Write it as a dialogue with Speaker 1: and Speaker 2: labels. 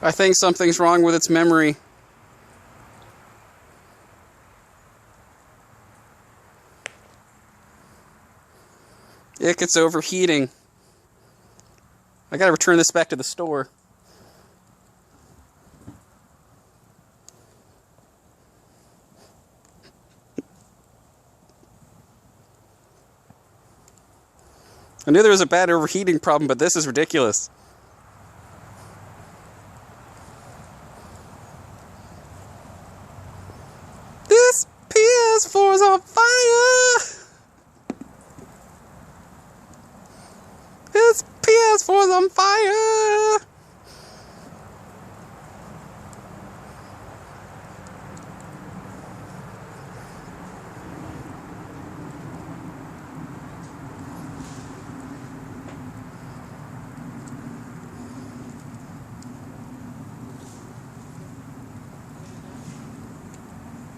Speaker 1: I think something's wrong with its memory. It's overheating. I gotta return this back to the store. I knew there was a bad overheating problem, but this is ridiculous. This PS4 is on fire! This PS4 is on fire!